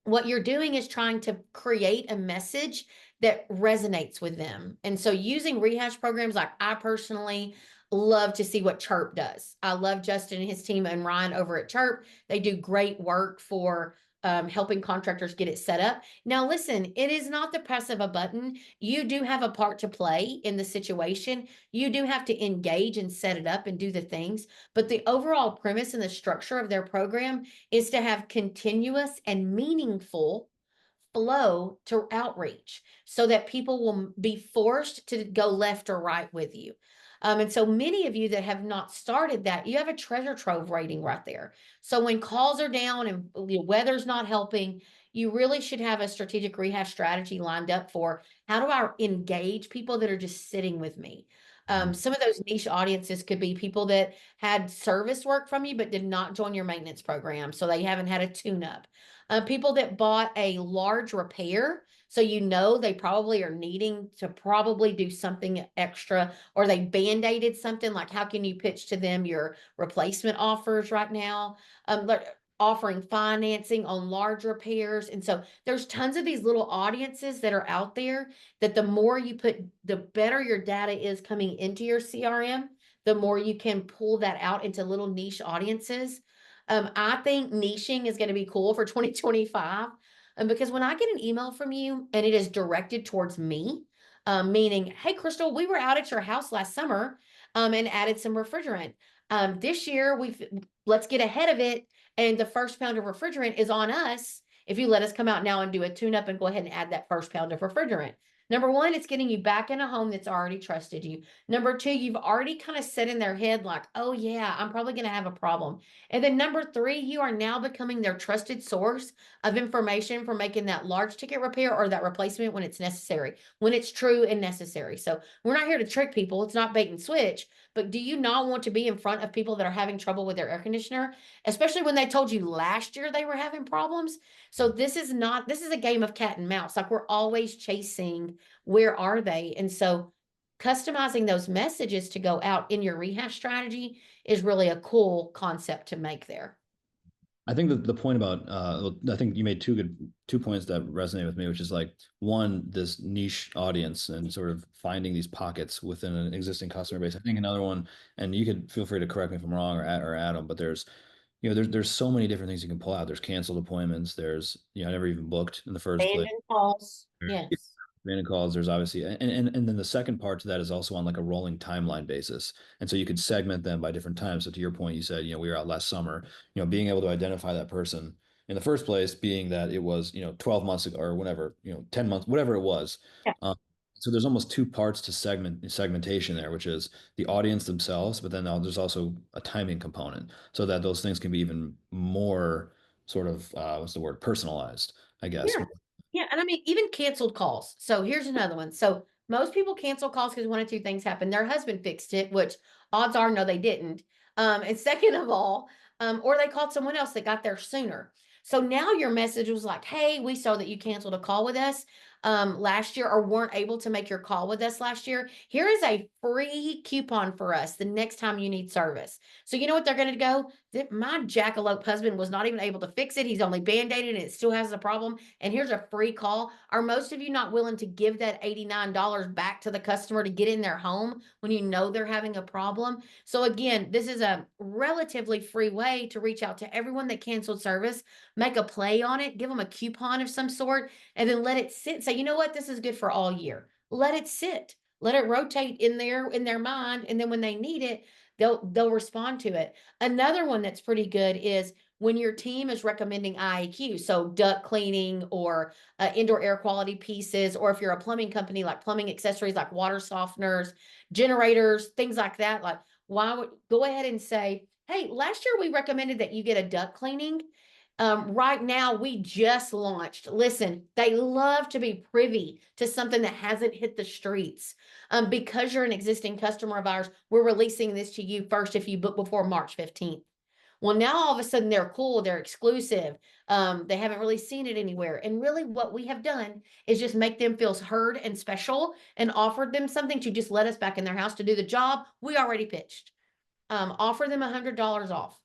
what you're doing is trying to create a message that resonates with them. And so using rehash programs, like I personally love to see what Chirp does. I love Justin and his team and Ryan over at Chirp. They do great work for helping contractors get it set up. Now, listen, it is not the press of a button. You do have a part to play in the situation. You do have to engage and set it up and do the things. But the overall premise and the structure of their program is to have continuous and meaningful flow to outreach, so that people will be forced to go left or right with you. And so many of you that have not started that, you have a treasure trove rating right there. So when calls are down and weather's not helping, you really should have a strategic rehash strategy lined up for how do I engage people that are just sitting with me. Mhm. Some of those niche audiences could be people that had service work from you but did not join your maintenance program, so they haven't had a tune-up. People that bought a large repair, so they probably are needing to probably do something extra, or they band-aided something. Like, how can you pitch to them your replacement offers right now? Like offering financing on large repairs. And so there's tons of these little audiences that are out there that the more you put, the better your data is coming into your CRM, the more you can pull that out into little niche audiences. I think niching is going to be cool for 2025. Because when I get an email from you and it is directed towards me, meaning, hey, Crystal, we were out at your house last summer and added some refrigerant. This year, let's get ahead of it. And the first pound of refrigerant is on us if you let us come out now and do a tune up and go ahead and add that first pound of refrigerant. Number one, it's getting you back in a home that's already trusted you. Number two, you've already kind of set in their head like, oh, yeah, I'm probably going to have a problem. And then number three, you are now becoming their trusted source of information for making that large ticket repair or that replacement when it's necessary, when it's true and necessary. So we're not here to trick people. It's not bait and switch. But do you not want to be in front of people that are having trouble with their air conditioner, especially when they told you last year they were having problems? So this is a game of cat and mouse. Like, we're always chasing, where are they? And so customizing those messages to go out in your rehash strategy is really a cool concept to make there. I think that the point about I think you made two points that resonate with me, which is like one, this niche audience and sort of finding these pockets within an existing customer base. I think another one, and you could feel free to correct me if I'm wrong, or Adam, but there's so many different things you can pull out. There's canceled appointments. There's I never even booked in the first place. Abandoned calls. Yeah, Yes. random calls. There's obviously, and then the second part to that is also on like a rolling timeline basis. And so you could segment them by different times. So to your point, you said, we were out last summer, being able to identify that person in the first place, being that it was, 12 months ago or whatever, 10 months, whatever it was. Yeah. So there's almost two parts to segmentation there, which is the audience themselves, but then there's also a timing component so that those things can be even more sort of, what's the word, personalized, I guess. Yeah. Yeah. And I mean, even canceled calls. So here's another one. So most people cancel calls because one of two things happened. Their husband fixed it, which odds are no, they didn't. And second of all, or they called someone else that got there sooner. So now your message was like, hey, we saw that you canceled a call with us last year or weren't able to make your call with us last year. Here is a free coupon for us the next time you need service. So you know what they're going to go? My jackalope husband was not even able to fix it. He's only band-aided and it still has a problem. And here's a free call. Are most of you not willing to give that $89 back to the customer to get in their home when you know they're having a problem? So again, this is a relatively free way to reach out to everyone that canceled service, make a play on it, give them a coupon of some sort, and then let it sit. Say, you know what, this is good for all year. Let it sit. Let it rotate in their mind. And then when they need it, they'll respond to it. Another one that's pretty good is when your team is recommending IAQ, so duct cleaning or indoor air quality pieces, or if you're a plumbing company, like plumbing accessories, like water softeners, generators, things like that. Like, why would go ahead and say, hey, last year we recommended that you get a duct cleaning. Right now, we just launched. Listen, they love to be privy to something that hasn't hit the streets. Because you're an existing customer of ours, we're releasing this to you first if you book before March 15th. Well, now all of a sudden they're cool, they're exclusive. They haven't really seen it anywhere. And really, what we have done is just make them feel heard and special and offered them something to just let us back in their house to do the job we already pitched. Offer them $100 off.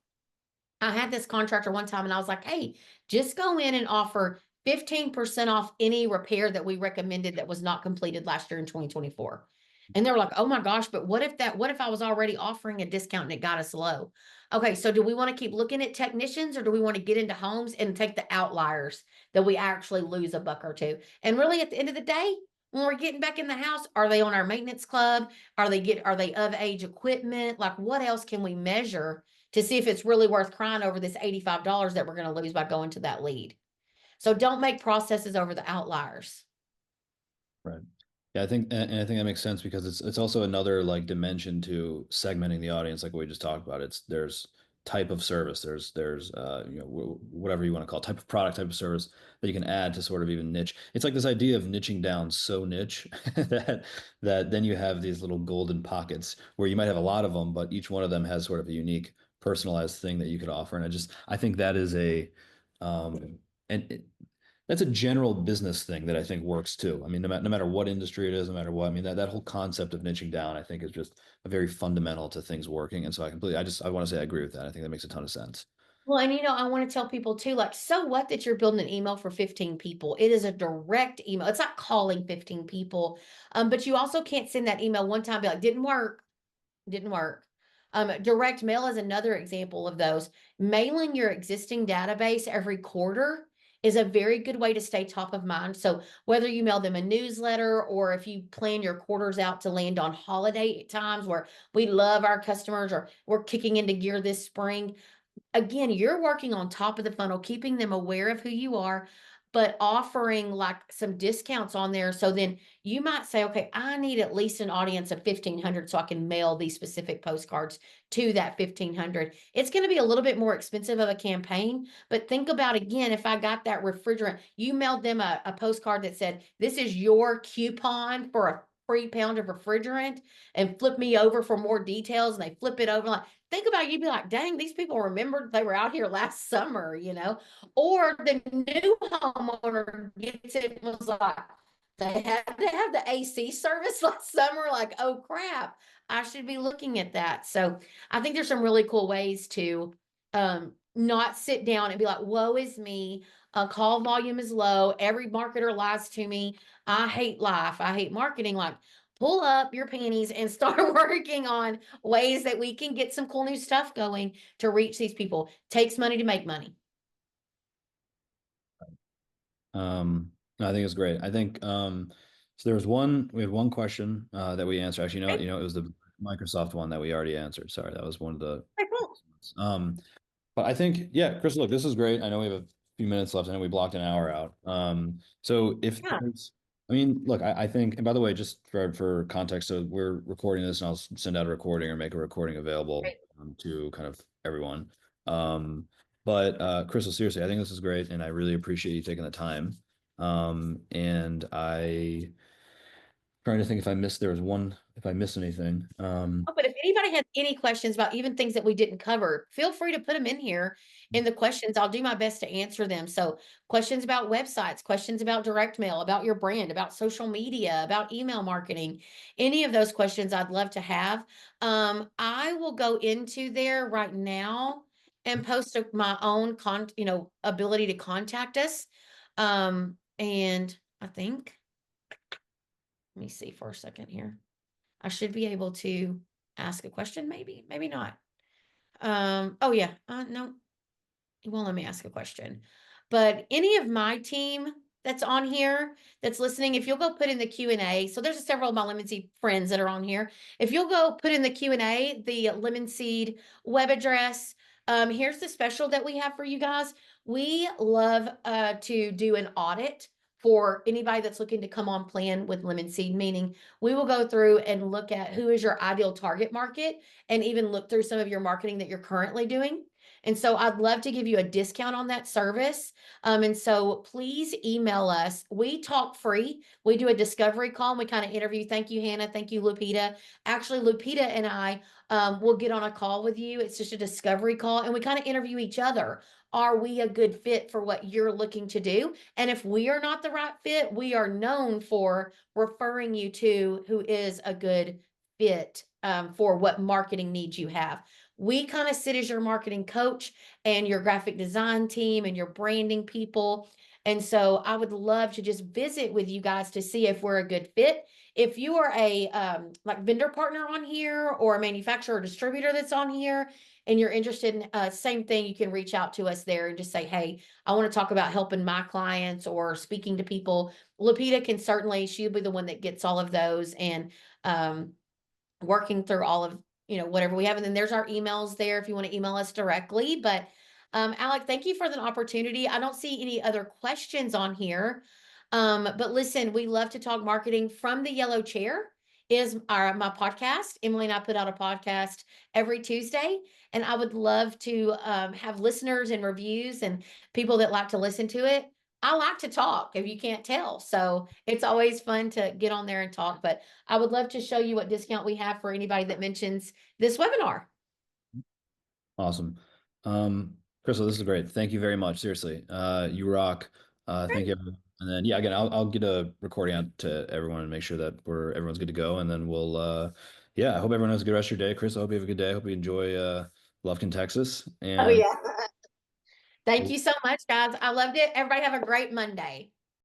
I had this contractor one time and I was like, hey, just go in and offer 15% off any repair that we recommended that was not completed last year in 2024. And they were like, oh my gosh, but what if I was already offering a discount and it got us low? Okay, so do we want to keep looking at technicians or do we want to get into homes and take the outliers that we actually lose a buck or two? And really at the end of the day, when we're getting back in the house, are they on our maintenance club? Are they of age equipment? Like, what else can we measure to see if it's really worth crying over this $85 that we're going to lose by going to that lead? So don't make processes over the outliers. Right. Yeah, I think, and I think that makes sense because it's also another like dimension to segmenting the audience, like we just talked about. It's there's type of service, there's whatever you want to call it, type of product, type of service that you can add to sort of even niche. It's like this idea of niching down so niche that then you have these little golden pockets where you might have a lot of them, but each one of them has sort of a unique, personalized thing that you could offer. And I think that is a and that's a general business thing that I think works too. I mean, no matter what industry it is, no matter what, I mean, that whole concept of niching down, I think is just a very fundamental to things working. And so I want to say I agree with that. I think that makes a ton of sense. Well, and I want to tell people too, like, so what that you're building an email for 15 people? It is a direct email. It's not calling 15 people. But you also can't send that email one time, be like, didn't work. Didn't work. Direct mail is another example of those. Mailing your existing database every quarter is a very good way to stay top of mind. So whether you mail them a newsletter or if you plan your quarters out to land on holiday times where we love our customers or we're kicking into gear this spring, again, you're working on top of the funnel, keeping them aware of who you are, but offering like some discounts on there. So then you might say, okay, I need at least an audience of 1,500 so I can mail these specific postcards to that 1,500. It's going to be a little bit more expensive of a campaign, but think about again, if I got that refrigerant, you mailed them a postcard that said, this is your coupon for a free pound of refrigerant and flip me over for more details. And they flip it over like, think about it, you'd be like, dang, these people remembered they were out here last summer, Or the new homeowner gets it and was like, they had to have the AC service last summer. Like, oh crap, I should be looking at that. So I think there's some really cool ways to not sit down and be like, woe is me. Call volume is low. Every marketer lies to me. I hate life. I hate marketing. Like, pull up your panties and start working on ways that we can get some cool new stuff going to reach these people. Takes money to make money. No, I think it's great. I think so we had one question that we answered. Actually, it was the Microsoft one that we already answered. Sorry, that was one of the Okay, cool. but I think, yeah, Chris, look, this is great. I know we have a few minutes left. I know we blocked an hour out. So if Yeah. there's, I mean, look, I think, and by the way, just for context, so we're recording this, and I'll send out a recording or make a recording available Great. to kind of everyone. But Crystal, seriously, I think this is great, and I really appreciate you taking the time. And I trying to think if if I missed anything. Oh, but if anybody has any questions about even things that we didn't cover, feel free to put them in here in the questions. I'll do my best to answer them. So, questions about websites, questions about direct mail, about your brand, about social media, about email marketing, any of those questions I'd love to have. I will go into there right now and post my own ability to contact us. And I think, let me see for a second here. I should be able to ask a question, maybe, maybe not. Oh yeah, no, it won't let me ask a question. But any of my team that's on here that's listening, if you'll go put in the Q&A, so there's several of my Lemon Seed friends that are on here. If you'll go put in the Q&A, the Lemon Seed web address, here's the special that we have for you guys. We love to do an audit for anybody that's looking to come on plan with Lemon Seed, meaning we will go through and look at who is your ideal target market and even look through some of your marketing that you're currently doing. And so I'd love to give you a discount on that service. And so please email us. We talk free. We do a discovery call and we kind of interview. Thank you, Hannah. Thank you, Lupita. Actually, Lupita and I will get on a call with you. It's just a discovery call and we kind of interview each other. Are we a good fit for what you're looking to do? And if we are not the right fit, we are known for referring you to who is a good fit for what marketing needs you have. We kind of sit as your marketing coach and your graphic design team and your branding people. And so I would love to just visit with you guys to see if we're a good fit. If you are a like vendor partner on here or a manufacturer or distributor that's on here and you're interested in same thing, you can reach out to us there and just say, hey, I want to talk about helping my clients or speaking to people. Lupita can certainly, she'll be the one that gets all of those and working through all of whatever we have. And then there's our emails there if you want to email us directly. But Alec, thank you for the opportunity. I don't see any other questions on here. But listen, we love to talk marketing. From the Yellow Chair is my podcast. Emily and I put out a podcast every Tuesday, and I would love to have listeners and reviews and people that like to listen to it. I like to talk, if you can't tell. So it's always fun to get on there and talk. But I would love to show you what discount we have for anybody that mentions this webinar. Awesome. Crystal, this is great. Thank you very much. Seriously. You rock. Thank you. And then yeah, again, I'll get a recording out to everyone and make sure that everyone's good to go. And then we'll yeah, I hope everyone has a good rest of your day. Chris, I hope you have a good day. I hope you enjoy Lufkin, Texas. Oh, And yeah. Thank you so much, guys. I loved it. Everybody have a great Monday.